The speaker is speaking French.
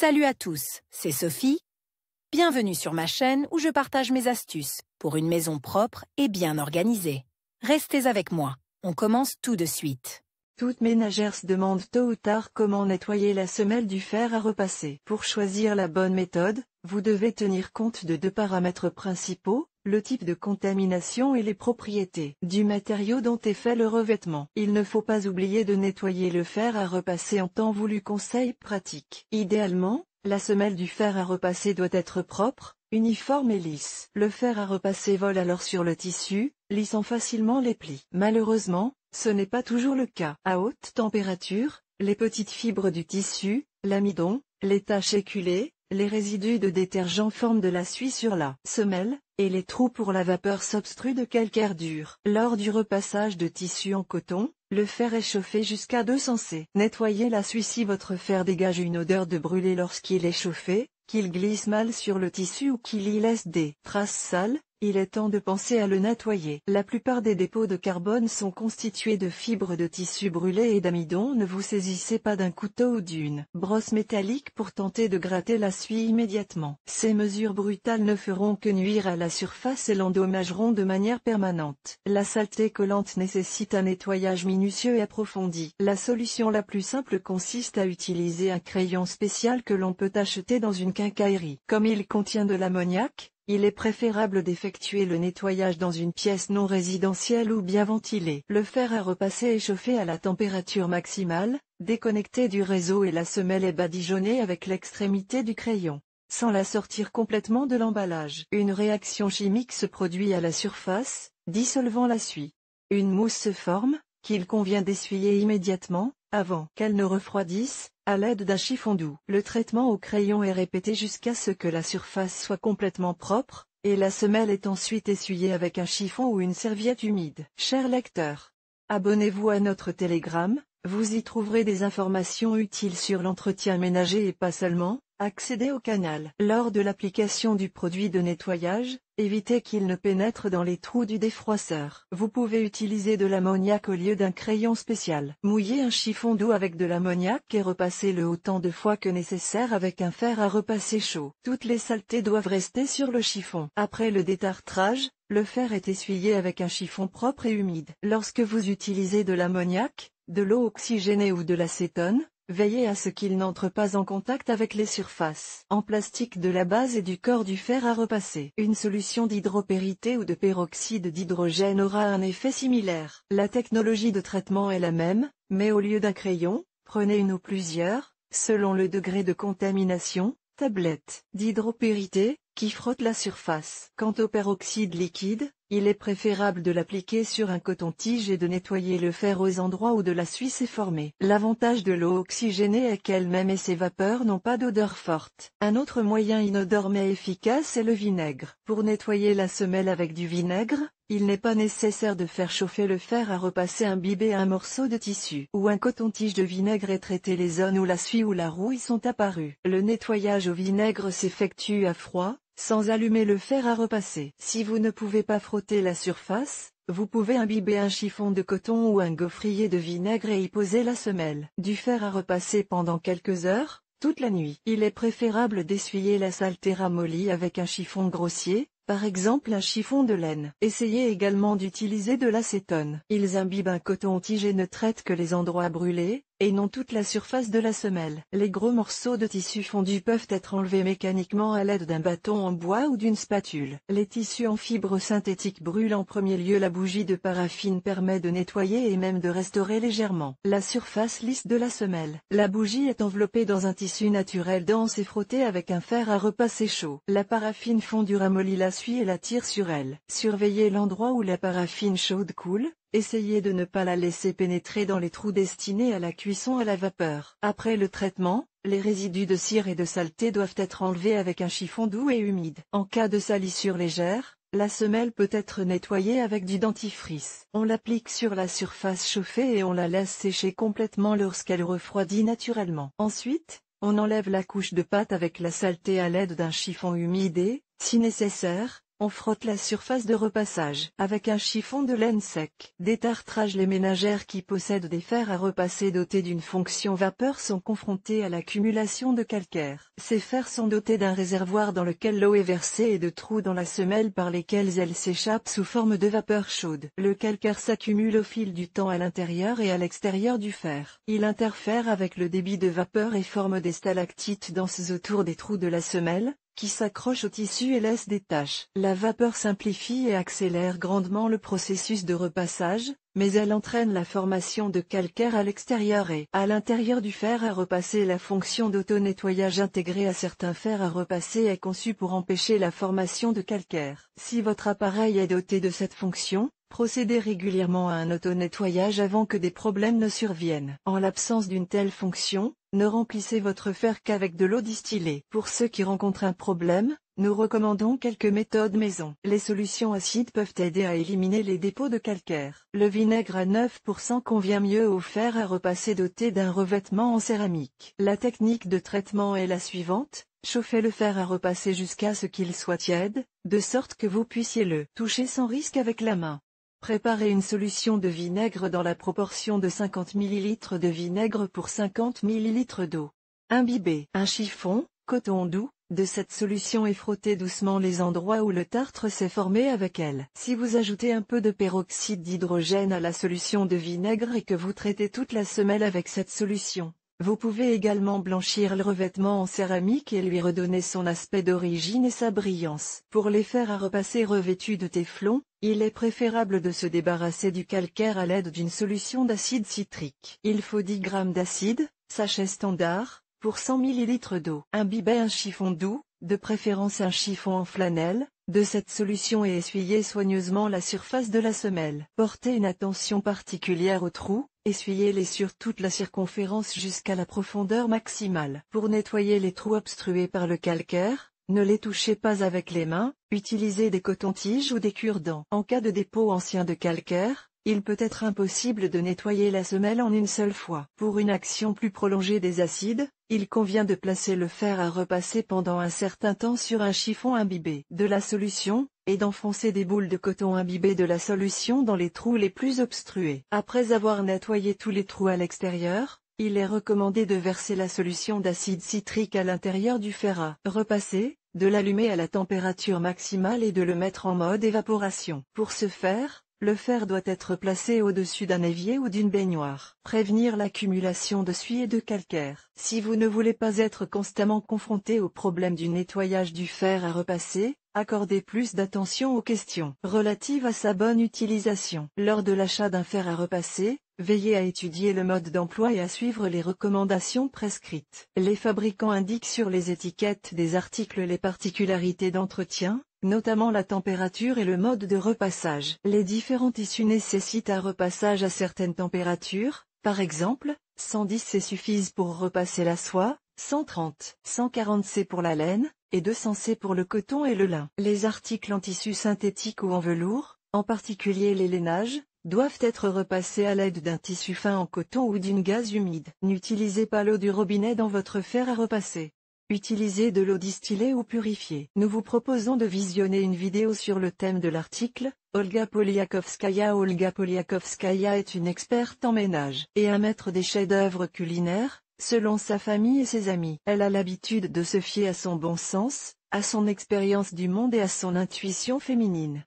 Salut à tous, c'est Sophie. Bienvenue sur ma chaîne où je partage mes astuces pour une maison propre et bien organisée. Restez avec moi, on commence tout de suite. Toute ménagère se demande tôt ou tard comment nettoyer la semelle du fer à repasser. Pour choisir la bonne méthode, vous devez tenir compte de deux paramètres principaux, le type de contamination et les propriétés du matériau dont est fait le revêtement. Il ne faut pas oublier de nettoyer le fer à repasser en temps voulu. Conseil pratique. Idéalement, la semelle du fer à repasser doit être propre, uniforme et lisse. Le fer à repasser vole alors sur le tissu, lissant facilement les plis. Malheureusement, ce n'est pas toujours le cas. À haute température, les petites fibres du tissu, l'amidon, les taches éculées, les résidus de détergent forment de la suie sur la semelle, et les trous pour la vapeur s'obstruent de calcaire dur. Lors du repassage de tissu en coton, le fer est chauffé jusqu'à 200 C. Nettoyez la suie si votre fer dégage une odeur de brûlé lorsqu'il est chauffé, qu'il glisse mal sur le tissu ou qu'il y laisse des traces sales. Il est temps de penser à le nettoyer. La plupart des dépôts de carbone sont constitués de fibres de tissu brûlé et d'amidon. Ne vous saisissez pas d'un couteau ou d'une brosse métallique pour tenter de gratter la suie immédiatement. Ces mesures brutales ne feront que nuire à la surface et l'endommageront de manière permanente. La saleté collante nécessite un nettoyage minutieux et approfondi. La solution la plus simple consiste à utiliser un crayon spécial que l'on peut acheter dans une quincaillerie. Comme il contient de l'ammoniac, il est préférable d'effectuer le nettoyage dans une pièce non résidentielle ou bien ventilée. Le fer à repasser est chauffé à la température maximale, déconnecté du réseau et la semelle est badigeonnée avec l'extrémité du crayon, sans la sortir complètement de l'emballage. Une réaction chimique se produit à la surface, dissolvant la suie. Une mousse se forme, qu'il convient d'essuyer immédiatement, avant qu'elle ne refroidisse, à l'aide d'un chiffon doux. Le traitement au crayon est répété jusqu'à ce que la surface soit complètement propre, et la semelle est ensuite essuyée avec un chiffon ou une serviette humide. Chers lecteurs, abonnez-vous à notre Telegram, vous y trouverez des informations utiles sur l'entretien ménager et pas seulement. Accédez au canal. Lors de l'application du produit de nettoyage, évitez qu'il ne pénètre dans les trous du défroisseur. Vous pouvez utiliser de l'ammoniac au lieu d'un crayon spécial. Mouillez un chiffon doux avec de l'ammoniac et repassez-le autant de fois que nécessaire avec un fer à repasser chaud. Toutes les saletés doivent rester sur le chiffon. Après le détartrage, le fer est essuyé avec un chiffon propre et humide. Lorsque vous utilisez de l'ammoniac, de l'eau oxygénée ou de l'acétone, veillez à ce qu'il n'entre pas en contact avec les surfaces en plastique de la base et du corps du fer à repasser. Une solution d'hydropérité ou de peroxyde d'hydrogène aura un effet similaire. La technologie de traitement est la même, mais au lieu d'un crayon, prenez une ou plusieurs, selon le degré de contamination, tablettes d'hydropérité, qui frottent la surface. Quant au peroxyde liquide, il est préférable de l'appliquer sur un coton-tige et de nettoyer le fer aux endroits où de la suie s'est formée. L'avantage de l'eau oxygénée est qu'elle-même et ses vapeurs n'ont pas d'odeur forte. Un autre moyen inodore mais efficace est le vinaigre. Pour nettoyer la semelle avec du vinaigre, il n'est pas nécessaire de faire chauffer le fer à repasser. Imbibez un morceau de tissu ou un coton-tige de vinaigre et traitez les zones où la suie ou la rouille sont apparues. Le nettoyage au vinaigre s'effectue à froid, sans allumer le fer à repasser. Si vous ne pouvez pas frotter la surface, vous pouvez imbiber un chiffon de coton ou un gaufrier de vinaigre et y poser la semelle du fer à repasser pendant quelques heures, toute la nuit. Il est préférable d'essuyer la saleté ramollie avec un chiffon grossier, par exemple un chiffon de laine. Essayez également d'utiliser de l'acétone. Ils imbibent un coton-tige et ne traitent que les endroits brûlés, et non toute la surface de la semelle. Les gros morceaux de tissu fondu peuvent être enlevés mécaniquement à l'aide d'un bâton en bois ou d'une spatule. Les tissus en fibre synthétique brûlent en premier lieu. La bougie de paraffine permet de nettoyer et même de restaurer légèrement la surface lisse de la semelle. La bougie est enveloppée dans un tissu naturel dense et frottée avec un fer à repasser chaud. La paraffine fondue ramollit la suie et la tire sur elle. Surveillez l'endroit où la paraffine chaude coule. Essayez de ne pas la laisser pénétrer dans les trous destinés à la cuisson à la vapeur. Après le traitement, les résidus de cire et de saleté doivent être enlevés avec un chiffon doux et humide. En cas de salissure légère, la semelle peut être nettoyée avec du dentifrice. On l'applique sur la surface chauffée et on la laisse sécher complètement lorsqu'elle refroidit naturellement. Ensuite, on enlève la couche de pâte avec la saleté à l'aide d'un chiffon humide et, si nécessaire, on frotte la surface de repassage avec un chiffon de laine sec. Détartrage. Les ménagères qui possèdent des fers à repasser dotés d'une fonction vapeur sont confrontées à l'accumulation de calcaire. Ces fers sont dotés d'un réservoir dans lequel l'eau est versée et de trous dans la semelle par lesquels elle s'échappe sous forme de vapeur chaude. Le calcaire s'accumule au fil du temps à l'intérieur et à l'extérieur du fer. Il interfère avec le débit de vapeur et forme des stalactites denses autour des trous de la semelle, qui s'accrochent au tissu et laissent des taches. La vapeur simplifie et accélère grandement le processus de repassage, mais elle entraîne la formation de calcaire à l'extérieur et à l'intérieur du fer à repasser. La fonction d'auto-nettoyage intégrée à certains fers à repasser est conçue pour empêcher la formation de calcaire. Si votre appareil est doté de cette fonction, procédez régulièrement à un auto-nettoyage avant que des problèmes ne surviennent. En l'absence d'une telle fonction, ne remplissez votre fer qu'avec de l'eau distillée. Pour ceux qui rencontrent un problème, nous recommandons quelques méthodes maison. Les solutions acides peuvent aider à éliminer les dépôts de calcaire. Le vinaigre à 9% convient mieux au fer à repasser doté d'un revêtement en céramique. La technique de traitement est la suivante: chauffez le fer à repasser jusqu'à ce qu'il soit tiède, de sorte que vous puissiez le toucher sans risque avec la main. Préparez une solution de vinaigre dans la proportion de 50 ml de vinaigre pour 50 ml d'eau. Imbibez un chiffon, coton doux, de cette solution et frottez doucement les endroits où le tartre s'est formé avec elle. Si vous ajoutez un peu de peroxyde d'hydrogène à la solution de vinaigre et que vous traitez toute la semelle avec cette solution, vous pouvez également blanchir le revêtement en céramique et lui redonner son aspect d'origine et sa brillance. Pour les fers à repasser revêtus de téflon, il est préférable de se débarrasser du calcaire à l'aide d'une solution d'acide citrique. Il faut 10 g d'acide, sachet standard, pour 100 ml d'eau. Imbibez un chiffon doux, de préférence un chiffon en flanelle, de cette solution et essuyez soigneusement la surface de la semelle. Portez une attention particulière aux trous, essuyez-les sur toute la circonférence jusqu'à la profondeur maximale. Pour nettoyer les trous obstrués par le calcaire, ne les touchez pas avec les mains, utilisez des cotons-tiges ou des cure-dents. En cas de dépôt ancien de calcaire, il peut être impossible de nettoyer la semelle en une seule fois. Pour une action plus prolongée des acides, il convient de placer le fer à repasser pendant un certain temps sur un chiffon imbibé de la solution, et d'enfoncer des boules de coton imbibées de la solution dans les trous les plus obstrués. Après avoir nettoyé tous les trous à l'extérieur, il est recommandé de verser la solution d'acide citrique à l'intérieur du fer à repasser, de l'allumer à la température maximale et de le mettre en mode évaporation. Pour ce faire, le fer doit être placé au-dessus d'un évier ou d'une baignoire. Prévenir l'accumulation de suie et de calcaire. Si vous ne voulez pas être constamment confronté au problème du nettoyage du fer à repasser, accordez plus d'attention aux questions relatives à sa bonne utilisation. Lors de l'achat d'un fer à repasser, veillez à étudier le mode d'emploi et à suivre les recommandations prescrites. Les fabricants indiquent sur les étiquettes des articles les particularités d'entretien, notamment la température et le mode de repassage. Les différents tissus nécessitent un repassage à certaines températures, par exemple, 110 C suffisent pour repasser la soie, 130, 140 C pour la laine, et 200 C pour le coton et le lin. Les articles en tissu synthétique ou en velours, en particulier les lainages, doivent être repassés à l'aide d'un tissu fin en coton ou d'une gaze humide. N'utilisez pas l'eau du robinet dans votre fer à repasser. Utilisez de l'eau distillée ou purifiée. Nous vous proposons de visionner une vidéo sur le thème de l'article. Olga Poliakovskaya est une experte en ménage et un maître des chefs-d'œuvre culinaires, selon sa famille et ses amis. Elle a l'habitude de se fier à son bon sens, à son expérience du monde et à son intuition féminine.